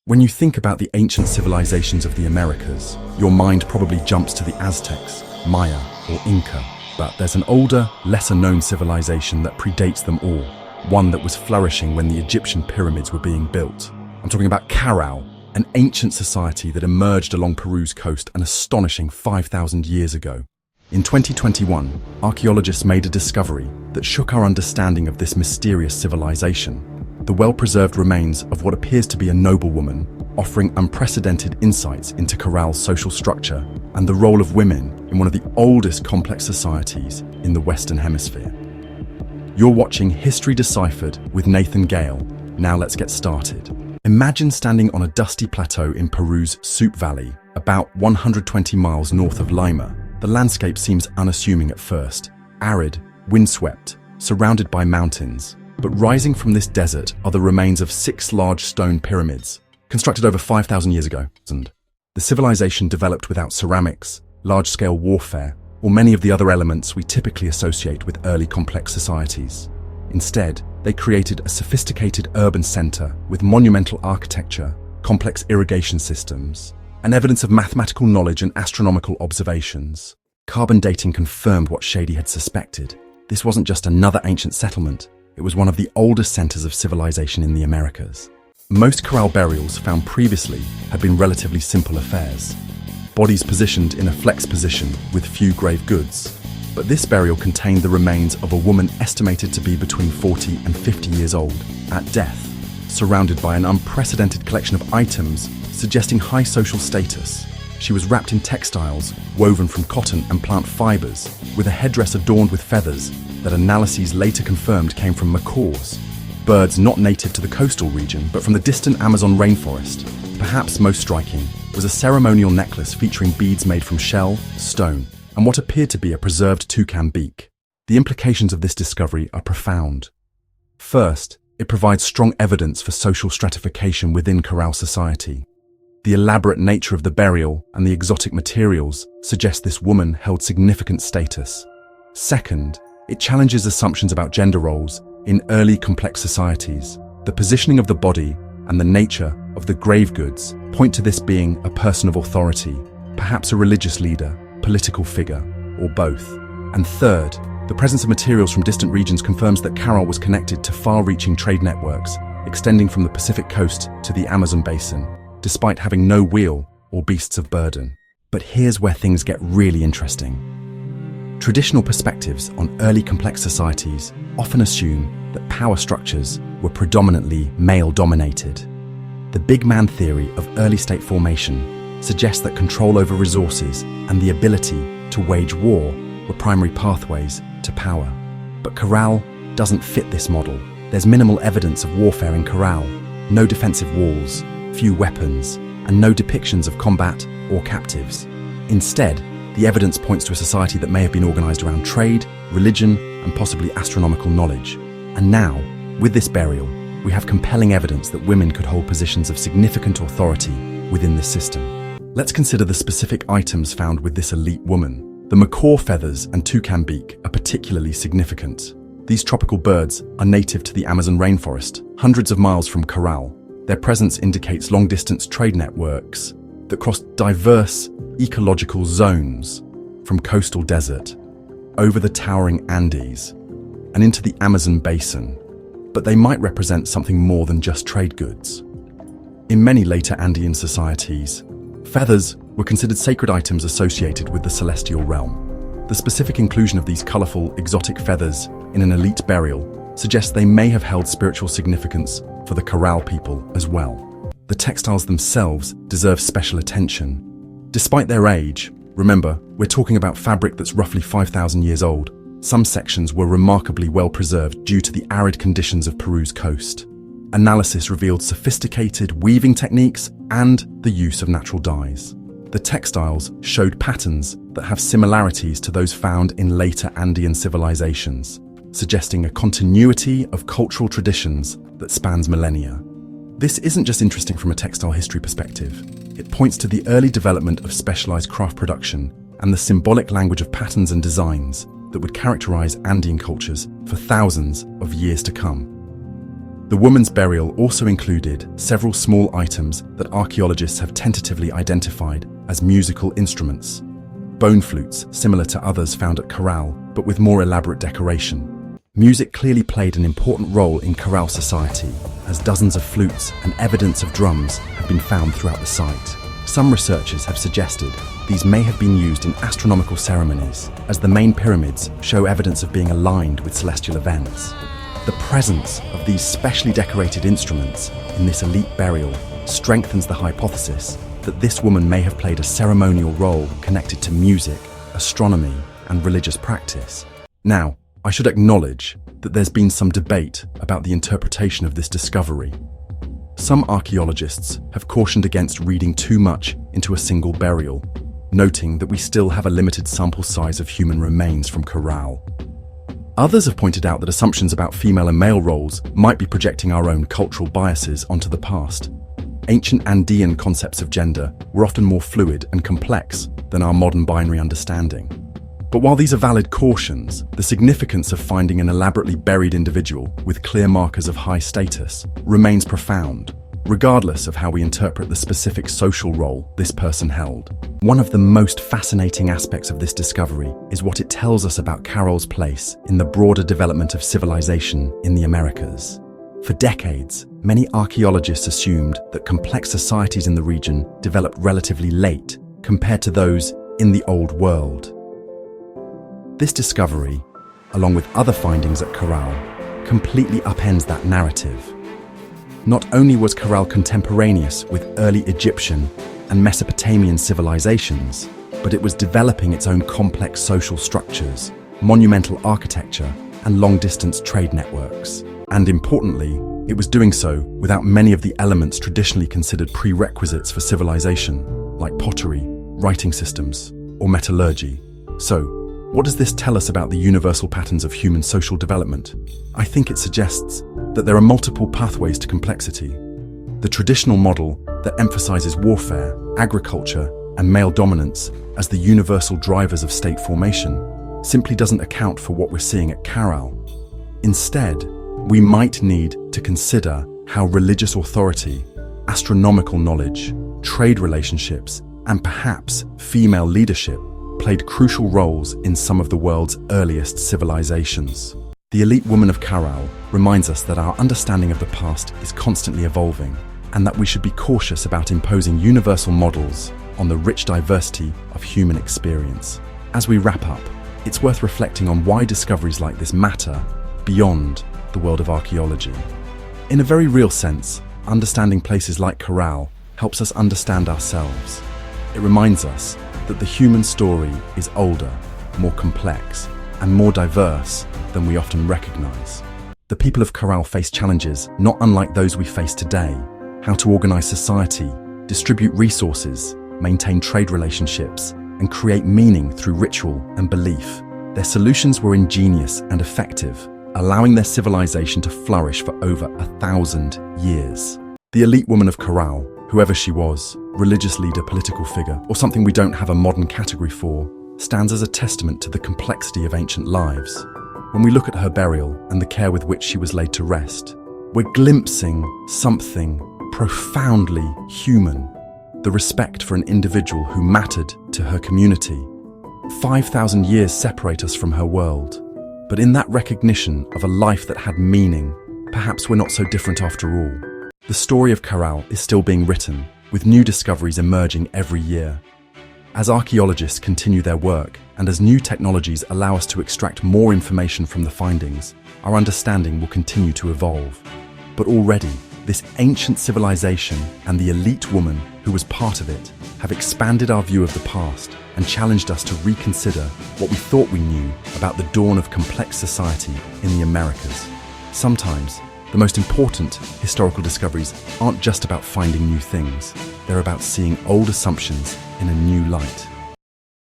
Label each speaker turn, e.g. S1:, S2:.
S1: When you think about the ancient civilizations of the Americas, your mind probably jumps to the Aztecs, Maya, or Inca. But there's an older, lesser-known civilization that predates them all, one that was flourishing when the Egyptian pyramids were being built. I'm talking about Caral, an ancient society that emerged along Peru's coast an astonishing 5,000 years ago. In 2021, archaeologists made a discovery that shook our understanding of this mysterious civilization. The well-preserved remains of what appears to be a noblewoman, offering unprecedented insights into Caral's social structure and the role of women in one of the oldest complex societies in the Western Hemisphere. You're watching History Deciphered with Nathan Gale. Now let's get started. Imagine standing on a dusty plateau in Peru's Supe Valley, about 120 miles north of Lima. The landscape seems unassuming at first, arid, windswept, surrounded by mountains. But rising from this desert are the remains of 6 large stone pyramids, constructed over 5,000 years ago. The civilization developed without ceramics, large-scale warfare, or many of the other elements we typically associate with early complex societies. Instead, they created a sophisticated urban center with monumental architecture, complex irrigation systems, and evidence of mathematical knowledge and astronomical observations. Carbon dating confirmed what Shady had suspected. This wasn't just another ancient settlement. It was one of the oldest centers of civilization in the Americas. Most Caral burials found previously had been relatively simple affairs. Bodies positioned in a flex position with few grave goods. But this burial contained the remains of a woman estimated to be between 40 and 50 years old at death, surrounded by an unprecedented collection of items suggesting high social status. She was wrapped in textiles woven from cotton and plant fibers, with a headdress adorned with feathers that analyses later confirmed came from macaws, birds not native to the coastal region but from the distant Amazon rainforest. Perhaps most striking was a ceremonial necklace featuring beads made from shell, stone, and what appeared to be a preserved toucan beak. The implications of this discovery are profound. First, it provides strong evidence for social stratification within Caral society. The elaborate nature of the burial and the exotic materials suggest this woman held significant status. Second, it challenges assumptions about gender roles in early complex societies. The positioning of the body and the nature of the grave goods point to this being a person of authority, perhaps a religious leader, political figure, or both. And third, the presence of materials from distant regions confirms that Caral was connected to far-reaching trade networks, extending from the Pacific coast to the Amazon basin, despite having no wheel or beasts of burden. But here's where things get really interesting. Traditional perspectives on early complex societies often assume that power structures were predominantly male-dominated. The big man theory of early state formation suggests that control over resources and the ability to wage war were primary pathways to power. But Caral doesn't fit this model. There's minimal evidence of warfare in Caral, no defensive walls, few weapons, and no depictions of combat or captives. Instead, the evidence points to a society that may have been organized around trade, religion, and possibly astronomical knowledge. And now, with this burial, we have compelling evidence that women could hold positions of significant authority within this system. Let's consider the specific items found with this elite woman. The macaw feathers and toucan beak are particularly significant. These tropical birds are native to the Amazon rainforest, hundreds of miles from Caral. Their presence indicates long-distance trade networks that cross diverse ecological zones from coastal desert, over the towering Andes, and into the Amazon basin. But they might represent something more than just trade goods. In many later Andean societies, feathers were considered sacred items associated with the celestial realm. The specific inclusion of these colorful, exotic feathers in an elite burial suggests they may have held spiritual significance for the Caral people as well. The textiles themselves deserve special attention. Despite their age, remember, we're talking about fabric that's roughly 5,000 years old. Some sections were remarkably well preserved due to the arid conditions of Peru's coast. Analysis revealed sophisticated weaving techniques and the use of natural dyes. The textiles showed patterns that have similarities to those found in later Andean civilizations, suggesting a continuity of cultural traditions that spans millennia. This isn't just interesting from a textile history perspective. It points to the early development of specialized craft production and the symbolic language of patterns and designs that would characterize Andean cultures for thousands of years to come. The woman's burial also included several small items that archaeologists have tentatively identified as musical instruments. Bone flutes, similar to others found at Caral, but with more elaborate decoration. Music clearly played an important role in Caral society, as dozens of flutes and evidence of drums have been found throughout the site. Some researchers have suggested these may have been used in astronomical ceremonies, as the main pyramids show evidence of being aligned with celestial events. The presence of these specially decorated instruments in this elite burial strengthens the hypothesis that this woman may have played a ceremonial role connected to music, astronomy, and religious practice. Now, I should acknowledge that there's been some debate about the interpretation of this discovery. Some archaeologists have cautioned against reading too much into a single burial, noting that we still have a limited sample size of human remains from Caral. Others have pointed out that assumptions about female and male roles might be projecting our own cultural biases onto the past. Ancient Andean concepts of gender were often more fluid and complex than our modern binary understanding. But while these are valid cautions, the significance of finding an elaborately buried individual with clear markers of high status remains profound, regardless of how we interpret the specific social role this person held. One of the most fascinating aspects of this discovery is what it tells us about Caral's place in the broader development of civilization in the Americas. For decades, many archaeologists assumed that complex societies in the region developed relatively late compared to those in the Old World. This discovery, along with other findings at Caral, completely upends that narrative. Not only was Caral contemporaneous with early Egyptian and Mesopotamian civilizations, but it was developing its own complex social structures, monumental architecture, and long-distance trade networks. And importantly, it was doing so without many of the elements traditionally considered prerequisites for civilization, like pottery, writing systems, or metallurgy. So, what does this tell us about the universal patterns of human social development? I think it suggests that there are multiple pathways to complexity. The traditional model that emphasizes warfare, agriculture, and male dominance as the universal drivers of state formation simply doesn't account for what we're seeing at Caral. Instead, we might need to consider how religious authority, astronomical knowledge, trade relationships, and perhaps female leadership played crucial roles in some of the world's earliest civilizations. The elite woman of Caral reminds us that our understanding of the past is constantly evolving, and that we should be cautious about imposing universal models on the rich diversity of human experience. As we wrap up, it's worth reflecting on why discoveries like this matter beyond the world of archaeology. In a very real sense, understanding places like Caral helps us understand ourselves. It reminds us that the human story is older, more complex, and more diverse than we often recognize. The people of Caral face challenges not unlike those we face today: how to organize society, distribute resources, maintain trade relationships, and create meaning through ritual and belief. Their solutions were ingenious and effective, allowing their civilization to flourish for over 1,000 years. The elite woman of Caral, whoever she was, religious leader, political figure, or something we don't have a modern category for, stands as a testament to the complexity of ancient lives. When we look at her burial and the care with which she was laid to rest, we're glimpsing something profoundly human: the respect for an individual who mattered to her community. 5,000 years separate us from her world, but in that recognition of a life that had meaning, perhaps we're not so different after all. The story of Caral is still being written, with new discoveries emerging every year. As archaeologists continue their work, and as new technologies allow us to extract more information from the findings, our understanding will continue to evolve. But already, this ancient civilization and the elite woman who was part of it have expanded our view of the past and challenged us to reconsider what we thought we knew about the dawn of complex society in the Americas. Sometimes, the most important historical discoveries aren't just about finding new things. They're about seeing old assumptions in a new light.